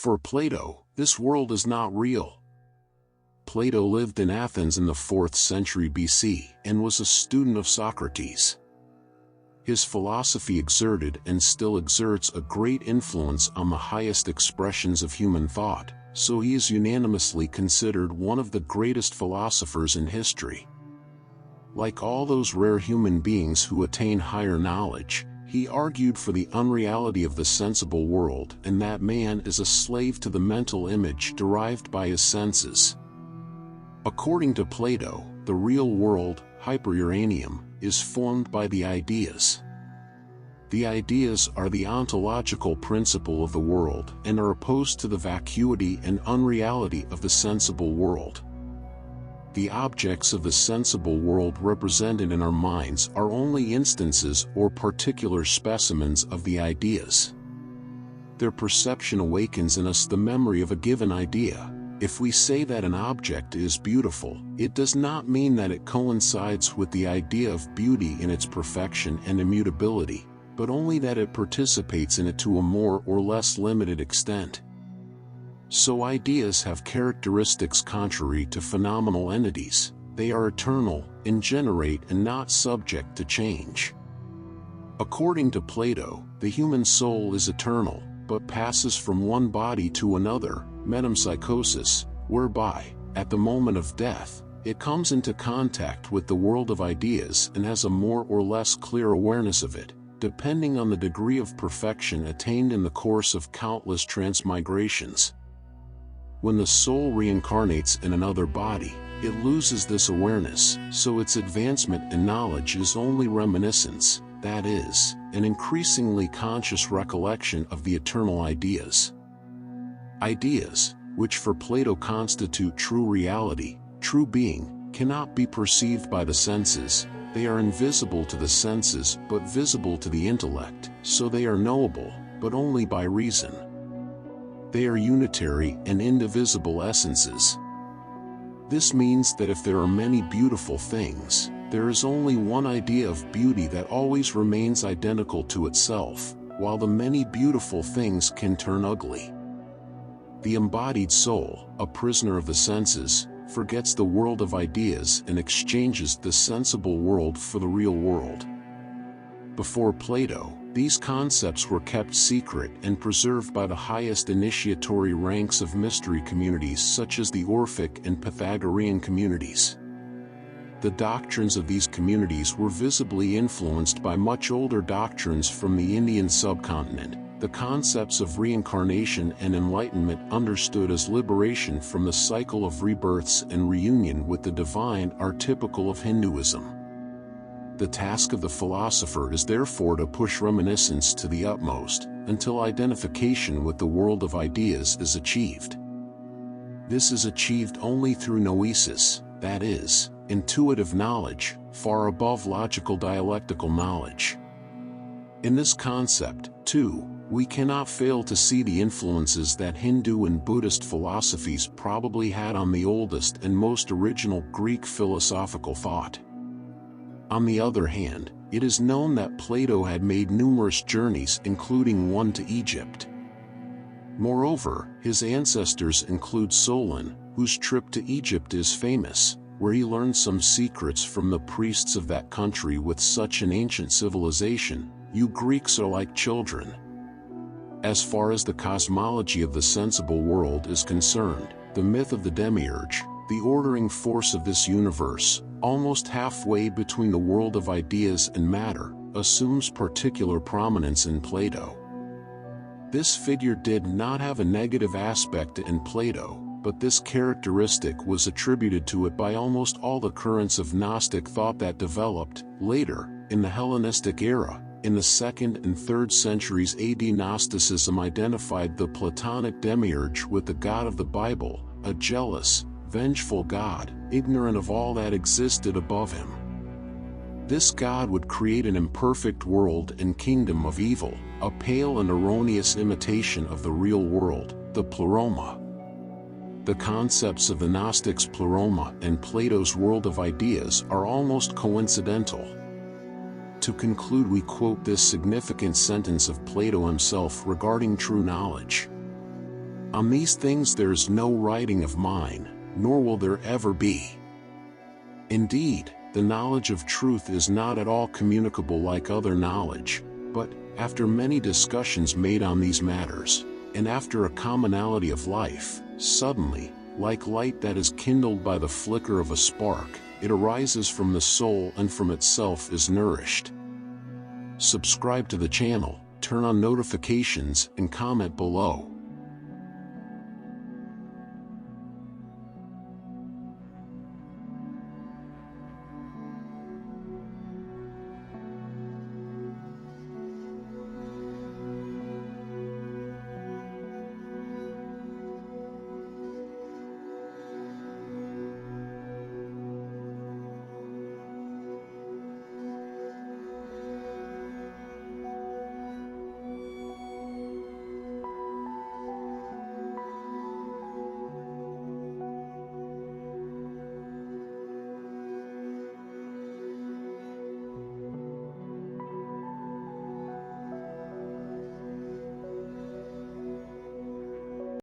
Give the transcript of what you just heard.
For Plato, this world is not real. Plato lived in Athens in the 4th century BC and was a student of Socrates. His philosophy exerted and still exerts a great influence on the highest expressions of human thought, so he is unanimously considered one of the greatest philosophers in history. Like all those rare human beings who attain higher knowledge, he argued for the unreality of the sensible world and that man is a slave to the mental image derived by his senses. According to Plato, the real world, hyperuranium, is formed by the ideas. The ideas are the ontological principle of the world and are opposed to the vacuity and unreality of the sensible world. The objects of the sensible world represented in our minds are only instances or particular specimens of the ideas. Their perception awakens in us the memory of a given idea. If we say that an object is beautiful, it does not mean that it coincides with the idea of beauty in its perfection and immutability, but only that it participates in it to a more or less limited extent. So ideas have characteristics contrary to phenomenal entities. They are eternal, ingenerate and not subject to change. According to Plato, the human soul is eternal, but passes from one body to another, metempsychosis, whereby, at the moment of death, it comes into contact with the world of ideas and has a more or less clear awareness of it, depending on the degree of perfection attained in the course of countless transmigrations. When the soul reincarnates in another body, it loses this awareness, so its advancement in knowledge is only reminiscence, that is, an increasingly conscious recollection of the eternal ideas. Ideas, which for Plato constitute true reality, true being, cannot be perceived by the senses. They are invisible to the senses but visible to the intellect, so they are knowable, but only by reason. They are unitary and indivisible essences. This means that if there are many beautiful things, there is only one idea of beauty that always remains identical to itself, while the many beautiful things can turn ugly. The embodied soul, a prisoner of the senses, forgets the world of ideas and exchanges the sensible world for the real world. Before Plato, these concepts were kept secret and preserved by the highest initiatory ranks of mystery communities such as the Orphic and Pythagorean communities. The doctrines of these communities were visibly influenced by much older doctrines from the Indian subcontinent. The concepts of reincarnation and enlightenment understood as liberation from the cycle of rebirths and reunion with the divine are typical of Hinduism. The task of the philosopher is therefore to push reminiscence to the utmost, until identification with the world of ideas is achieved. This is achieved only through noesis, that is, intuitive knowledge, far above logical dialectical knowledge. In this concept, too, we cannot fail to see the influences that Hindu and Buddhist philosophies probably had on the oldest and most original Greek philosophical thought. On the other hand, it is known that Plato had made numerous journeys, including one to Egypt. Moreover, his ancestors include Solon, whose trip to Egypt is famous, where he learned some secrets from the priests of that country. With such an ancient civilization, you Greeks are like children. As far as the cosmology of the sensible world is concerned, the myth of the demiurge, the ordering force of this universe, almost halfway between the world of ideas and matter, assumes particular prominence in Plato. This figure did not have a negative aspect in Plato, but this characteristic was attributed to it by almost all the currents of Gnostic thought that developed, later, in the Hellenistic era. In the 2nd and 3rd centuries AD, Gnosticism identified the Platonic demiurge with the God of the Bible, a jealous, vengeful God, ignorant of all that existed above him. This God would create an imperfect world and kingdom of evil, a pale and erroneous imitation of the real world, the pleroma. The concepts of the Gnostics' pleroma and Plato's world of ideas are almost coincidental. To conclude, we quote this significant sentence of Plato himself regarding true knowledge. On these things there is no writing of mine, nor will there ever be. Indeed, the knowledge of truth is not at all communicable like other knowledge, but, after many discussions made on these matters, and after a commonality of life, suddenly, like light that is kindled by the flicker of a spark, it arises from the soul and from itself is nourished. Subscribe to the channel, turn on notifications, and comment below.